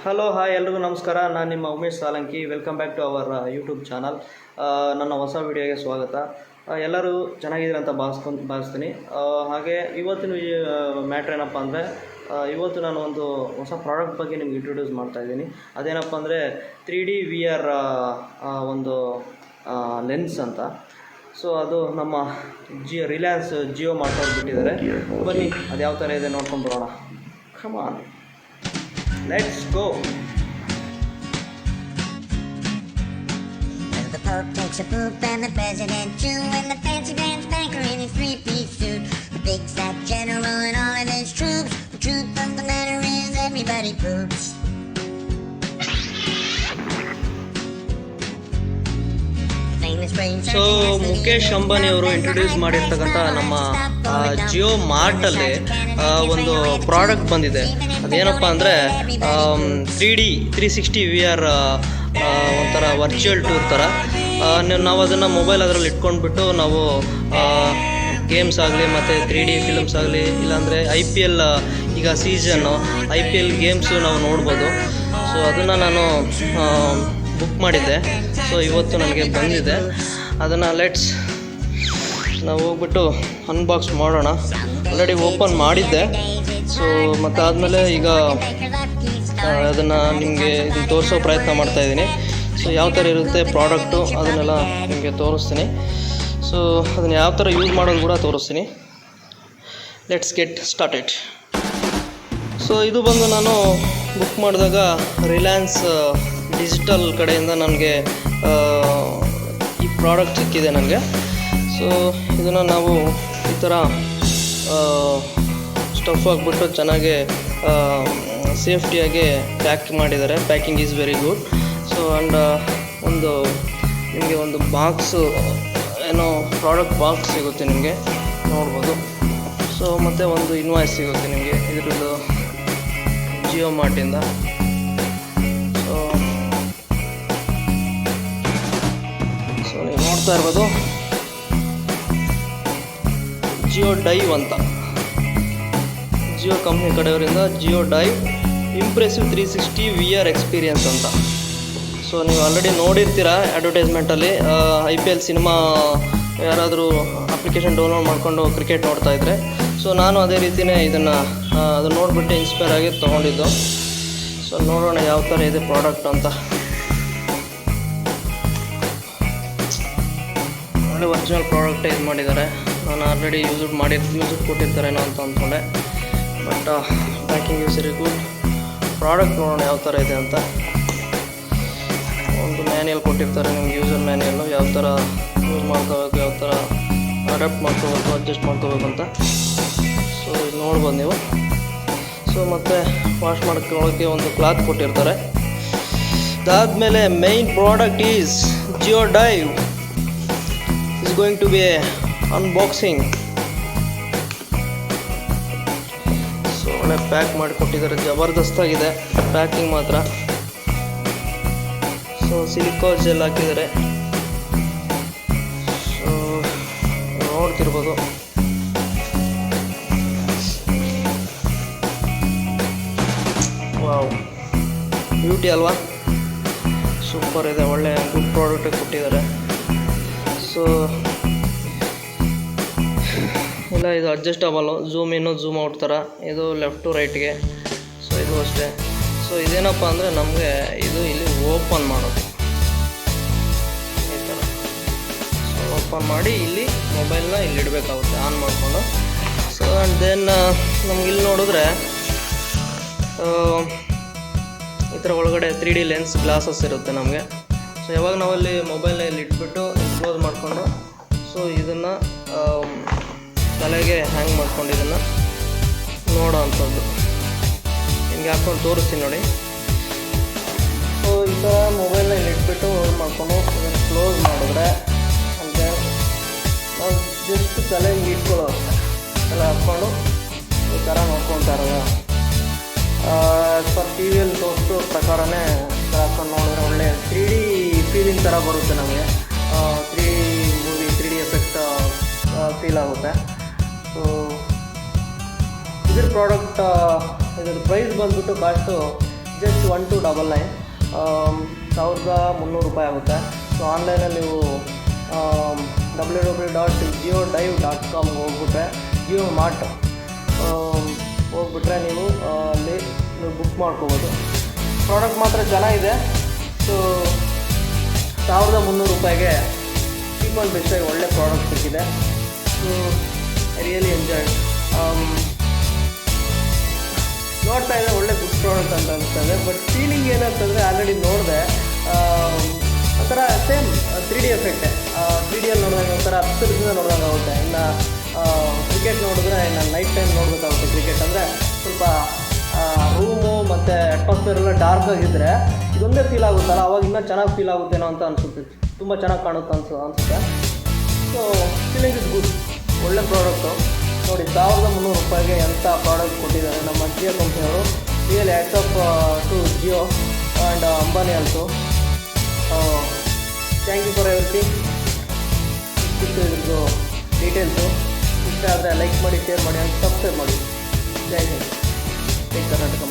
Hello hi ಎಲ್ರಿಗೂ ನಮಸ್ಕಾರ. ನಾನು ನಿಮ್ಮ Umesh Salanki. Welcome back to our YouTube channel. ನನ್ನ ಹೊಸ ವಿಡಿಯೋಗೆ ಸ್ವಾಗತ. ಎಲ್ಲರೂ ಚೆನ್ನಾಗಿದ್ದೀರ ಅಂತ ಭಾವಿಸ್ತೀನಿ. ಹಾಗೆ ಇವತ್ತಿನ ಮ್ಯಾಟ್ರ್ ಏನಪ್ಪ ಅಂದರೆ, ಇವತ್ತು ನಾನು ಒಂದು ಹೊಸ ಪ್ರಾಡಕ್ಟ್ ಬಗ್ಗೆ ನಿಮ್ಗೆ ಇಂಟ್ರೊಡ್ಯೂಸ್ ಮಾಡ್ತಾಯಿದ್ದೀನಿ. ಅದೇನಪ್ಪ ಅಂದರೆ 3D VR ಒಂದು ಲೆನ್ಸ್ ಅಂತ. ಸೊ ಅದು ನಮ್ಮ ರಿಲಯನ್ಸ್ ಜಿಯೋ ಮಾರ್ಟವ್ರು ಬಿಟ್ಟಿದ್ದಾರೆ. ಬನ್ನಿ ಅದು ಯಾವ ಥರ ಇದೆ ನೋಡ್ಕೊಂಡು ಬರೋಣ. Come on, let's go. The Pope takes a poop and the President too, and the fancy pants banker in his three-piece suit, the big fat general and all of his troops. The truth of the matter is everybody poops. So Mukesh Ambani ಅವರು introduce ಮಾಡಿರ್ತಕ್ಕಂಥ ನಮ್ಮ ಜಿಯೋ ಮಾರ್ಟಲ್ಲಿ ಒಂದು product ಬಂದಿದೆ. ಅದೇನಪ್ಪ ಅಂದರೆ 360 VR ಒಂಥರ virtual tour ಥರ. ನಾವು ಅದನ್ನು ಮೊಬೈಲ್ ಅದರಲ್ಲಿ ಇಟ್ಕೊಂಡ್ಬಿಟ್ಟು ನಾವು ಗೇಮ್ಸ್ ಆಗಲಿ ಮತ್ತು 3D ಫಿಲ್ಮ್ಸ್ ಆಗಲಿ, ಇಲ್ಲಾಂದರೆ IPL ಈಗ ಸೀಸನ್ನು IPL ಗೇಮ್ಸು ನಾವು ನೋಡ್ಬೋದು. ಸೊ ಅದನ್ನು ನಾನು ಬುಕ್ ಮಾಡಿದ್ದೆ. ಸೊ ಇವತ್ತು ನನಗೆ ಬಂದಿದೆ. ಅದನ್ನು ನಾವು ಹೋಗ್ಬಿಟ್ಟು ಅನ್ಬಾಕ್ಸ್ ಮಾಡೋಣ. ಆಲ್ರೆಡಿ ಓಪನ್ ಮಾಡಿದ್ದೆ. ಸೊ ಮತ್ತು ಆದಮೇಲೆ ಈಗ ಅದನ್ನು ನಿಮಗೆ ಇದನ್ನು ತೋರಿಸೋ ಪ್ರಯತ್ನ ಮಾಡ್ತಾಯಿದ್ದೀನಿ. ಸೊ ಯಾವ ಥರ ಇರುತ್ತೆ ಪ್ರಾಡಕ್ಟು ಅದನ್ನೆಲ್ಲ ನಿಮಗೆ ತೋರಿಸ್ತೀನಿ. ಸೊ ಅದನ್ನು ಯಾವ ಥರ ಯೂಸ್ ಮಾಡೋದು ಕೂಡ ತೋರಿಸ್ತೀನಿ. Let's get started. ಸೊ ಇದು ಬಂದು ನಾನು ಬುಕ್ ಮಾಡಿದಾಗ ರಿಲಯನ್ಸ್ ಡಿಜಿಟಲ್ ಕಡೆಯಿಂದ ನನಗೆ ಈ ಪ್ರಾಡಕ್ಟ್ ಸಿಕ್ಕಿದೆ ನನಗೆ. ಸೊ ಇದನ್ನು ನಾವು ಈ ಥರ ಸ್ಟಫ್ ಹಾಕ್ಬಿಟ್ಟು ಚೆನ್ನಾಗಿ ಸೇಫ್ಟಿಯಾಗಿ ಪ್ಯಾಕ್ ಮಾಡಿದ್ದಾರೆ. Packing is very good. So and ನಿಮಗೆ ಒಂದು ಬಾಕ್ಸು ಏನೋ ಪ್ರಾಡಕ್ಟ್ ಬಾಕ್ಸ್ ಸಿಗುತ್ತೆ ನಿಮಗೆ, ನೋಡ್ಬೋದು. ಸೊ ಮತ್ತು ಒಂದು ಇನ್ವಾಯ್ಸ್ ಸಿಗುತ್ತೆ ನಿಮಗೆ ಇದರದ್ದು ಜಿಯೋ ಮಾರ್ಟಿಂದ. ಸೊ ನೀವು ನೋಡ್ತಾ ಇರ್ಬೋದು JIODIVE ಅಂತ, ಜಿಯೋ ಕಂಪ್ನಿ ಕಡೆಯವರಿಂದ JIODIVE ಇಂಪ್ರೆಸಿವ್ 360 VR ಎಕ್ಸ್ಪೀರಿಯನ್ಸ್ ಅಂತ. ಸೊ ನೀವು ಆಲ್ರೆಡಿ ನೋಡಿರ್ತೀರ ಅಡ್ವರ್ಟೈಸ್ಮೆಂಟಲ್ಲಿ. IPL ಸಿನಿಮಾ ಯಾರಾದರೂ ಅಪ್ಲಿಕೇಶನ್ ಡೌನ್ಲೋಡ್ ಮಾಡಿಕೊಂಡು ಕ್ರಿಕೆಟ್ ನೋಡ್ತಾ ಇದ್ದರೆ, ಸೊ ನಾನು ಅದೇ ರೀತಿಯೇ ಅದನ್ನು ನೋಡಿಬಿಟ್ಟು ಇನ್ಸ್ಪೈರ್ ಆಗಿ ತೊಗೊಂಡಿದ್ದು. ಸೊ ನೋಡೋಣ ಯಾವ ಥರ ಇದೆ ಪ್ರಾಡಕ್ಟ್ ಅಂತ. ಒಳ್ಳೆ ಒರಿಜಿನಲ್ ಪ್ರಾಡಕ್ಟೇ ಇದು ಮಾಡಿದ್ದಾರೆ. ನಾನು ಆಲ್ರೆಡಿ ಯೂಸ್ ಕೊಟ್ಟಿರ್ತಾರೇನೋ ಅಂತ ಅಂದ್ಕೊಂಡೆ, but packing is very good. Product ನೋಡೋಣ ಯಾವ ಥರ ಇದೆ ಅಂತ. ಒಂದು ಮ್ಯಾನ್ಯಲ್ ಕೊಟ್ಟಿರ್ತಾರೆ ನಿಮ್ಗೆ, ಯೂಸರ್ ಮ್ಯಾನ್ಯಲ್ಲು, ಯಾವ ಥರ ಯೂಸ್ ಮಾಡ್ಕೋಬೇಕು, ಯಾವ ಥರ ಅಡಾಪ್ಟ್ ಮಾಡ್ಕೋಬೇಕು, ಅಡ್ಜಸ್ಟ್ ಮಾಡ್ಕೋಬೇಕು ಅಂತ. ಸೊ ಇದು ನೋಡ್ಬೋದು ನೀವು. ಸೊ ಮತ್ತು ವಾಶ್ ಮಾಡ್ಕೊಳ್ಳೋಕ್ಕೆ ಒಂದು ಕ್ಲಾತ್ ಕೊಟ್ಟಿರ್ತಾರೆ. ಅದಾದಮೇಲೆ main product is JIODIVE is going to be a unboxing. So ಒಳ್ಳೆ ಪ್ಯಾಕ್ ಮಾಡಿ ಕೊಟ್ಟಿದ್ದಾರೆ, ಜಬರ್ದಸ್ತಾಗಿದೆ ಪ್ಯಾಕಿಂಗ್ ಮಾತ್ರ. ಸೊ ಸಿಲಿಕಾನ್ ಜೆಲ್ ಹಾಕಿದ್ದಾರೆ. ಸೊ ನೋಡ್ತಿರ್ಬೋದು. ವಾವ್, ಬ್ಯೂಟಿ ಅಲ್ವಾ? ಸೂಪರ್ ಇದೆ, ಒಳ್ಳೆ ಗುಡ್ ಪ್ರಾಡಕ್ಟೇ ಕೊಟ್ಟಿದ್ದಾರೆ. ಸೊ ಇಲ್ಲ, ಇದು ಅಡ್ಜಸ್ಟಬಲ್ಲು, ಝೂಮ್ ಇನ್ನು ಝೂಮ್ ಔಟ್ ಥರ. ಇದು ಲೆಫ್ಟ್ ಟು ರೈಟ್ಗೆ. ಸೊ ಇದು ಅಷ್ಟೇ. ಸೊ ಇದೇನಪ್ಪ ಅಂದರೆ ನಮಗೆ ಇದು ಇಲ್ಲಿ ಓಪನ್ ಮಾಡೋದು ಈ ಥರ. ಸೊ ಓಪನ್ ಮಾಡಿ ಇಲ್ಲಿ ಮೊಬೈಲ್ನ ಇಲ್ಲಿ ಇಡಬೇಕಾಗುತ್ತೆ ಆನ್ ಮಾಡಿಕೊಂಡು. ಸೊ ಆ್ಯಂಡ್ ದೆನ್ ನಮ್ಗೆ ಇಲ್ಲಿ ನೋಡಿದ್ರೆ ಈ ಥರ ಒಳಗಡೆ 3D ಲೆನ್ಸ್ ಗ್ಲಾಸಸ್ ಇರುತ್ತೆ ನಮಗೆ. ಸೊ ಯಾವಾಗ ನಾವಲ್ಲಿ ಮೊಬೈಲ್ನ ಇಲ್ಲಿ ಇಟ್ಬಿಟ್ಟು ಕ್ಲೋಸ್ ಮಾಡಿಕೊಂಡು, ಸೊ ಇದನ್ನು ತಲೆಗೆ ಹ್ಯಾಂಗ್ ಮಾಡ್ಕೊಂಡು ಇದನ್ನು ನೋಡೋ ಅಂಥದ್ದು ಹಿಂಗೆ ಹಾಕ್ಕೊಂಡು ತೋರಿಸ್ತೀನಿ ನೋಡಿ. ಸೊ ಈ ಥರ ಮೊಬೈಲ್ನ ಇಲ್ಲಿ ಇಟ್ಬಿಟ್ಟು ಹೋಲ್ಡ್ ಮಾಡಿಕೊಂಡು ಇದನ್ನು ಕ್ಲೋಸ್ ಮಾಡಿದ್ರೆ ಅಂದರೆ ನಾವು ಜಸ್ಟ್ ತಲೆ ಹಿಂಗೆ ಇಟ್ಕೊಳ್ಳೋ ತಲೆ ಹಾಕ್ಕೊಂಡು ಈ ಥರ ನೋಡ್ಕೊತಾ ಇರೋದು. ಫರ್ ಟಿ ವಿಯಲ್ಲಿ ತೋರಿಸೋ ಪ್ರಕಾರನೇ ಹಾಕ್ಕೊಂಡು ನೋಡಿದ್ರೆ ಒಳ್ಳೆ 3D ಫೀಲಿಂಗ್ ಥರ ಬರುತ್ತೆ ನಮಗೆ. 3D movie 3D effect feel ಆಗುತ್ತೆ. ಸೊ ಇದ್ರ ಪ್ರಾಡಕ್ಟ್ ಇದ್ರ ಪ್ರೈಸ್ ಬಂದ್ಬಿಟ್ಟು ಕಾಸ್ಟು ಜಸ್ಟ್ 1299 1300 ಆಗುತ್ತೆ. ಸೊ ಆನ್ಲೈನಲ್ಲಿ ನೀವು www.JIODIVE.com ಹೋಗ್ಬಿಟ್ರೆ ಜಿಯೋ ಮಾರ್ಟ್ ಹೋಗ್ಬಿಟ್ರೆ ನೀವು ಅಲ್ಲಿ ನೀವು ಬುಕ್ ಮಾಡ್ಕೋಬೋದು. ಪ್ರಾಡಕ್ಟ್ ಮಾತ್ರ ಚೆನ್ನಾಗಿದೆ. ಸೊ 1300 ಚೀಪ್ ಆ್ಯಂಡ್ ಬೆಸ್ಟಾಗಿ ಒಳ್ಳೆ ಪ್ರಾಡಕ್ಟ್ ಸಿಕ್ಕಿದೆ. So I really enjoyed. ನೋಡ್ತಾ ಇದ್ದರೆ ಒಳ್ಳೆ ಗುಡ್ ಪ್ರಾಡಕ್ಟ್ ಅಂತ ಅನಿಸ್ತದೆ. ಬಟ್ ಫೀಲಿಂಗ್ ಏನಂತಂದರೆ ಆಲ್ರೆಡಿ ನೋಡಿದೆ ಒಂಥರ ಸೇಮ್ 3D ಎಫೆಕ್ಟೆ. 3Dಯಲ್ಲಿ ನೋಡಿದಾಗ ಒಂಥರ ಹತ್ತಿರದಿಂದ ನೋಡಿದಂಗೆ ಆಗುತ್ತೆ. ಇನ್ನು ಕ್ರಿಕೆಟ್ ನೋಡಿದ್ರೆ ಇನ್ನು ನೈಟ್ ಟೈಮ್ ನೋಡಬೇಕಾಗುತ್ತೆ. ಕ್ರಿಕೆಟ್ ಅಂದರೆ ಸ್ವಲ್ಪ ರೂಮು ಮತ್ತು ಅಟ್ಮಾಸ್ಫಿಯರ್ ಎಲ್ಲ ಡಾರ್ಕ್ ಆಗಿದ್ದರೆ ಇದೊಂದೇ ಫೀಲ್ ಆಗುತ್ತಲ್ಲ, ಅವಾಗ ಇನ್ನೂ ಚೆನ್ನಾಗಿ ಫೀಲ್ ಆಗುತ್ತೇನೋ ಅಂತ ಅನಿಸುತ್ತೆ. ತುಂಬ ಚೆನ್ನಾಗಿ ಕಾಣುತ್ತೆ ಅನಿಸುತ್ತೆ. So feeling is good. ಒಳ್ಳೆ ಪ್ರಾಡಕ್ಟು ನೋಡಿ. 1300 ಎಂಥ ಪ್ರಾಡಕ್ಟ್ ಕೊಟ್ಟಿದ್ದಾರೆ ನಮ್ಮ ಜಿಯೋ ಕಂಪ್ನಿಯವರು. Real hats off to Jio and Ambani also. Thank you for everything. ಇದ್ರದ್ದು ಡೀಟೇಲ್ಸು ಇಷ್ಟ ಆದರೆ ಲೈಕ್ ಮಾಡಿ, ಶೇರ್ ಮಾಡಿ ಆ್ಯಂಡ್ ಸಬ್ಸ್ಕ್ರೈಬ್ ಮಾಡಿ. ಜೈ ಹಿಂದ್. ಜೈ ಕರ್ನಾಟಕ.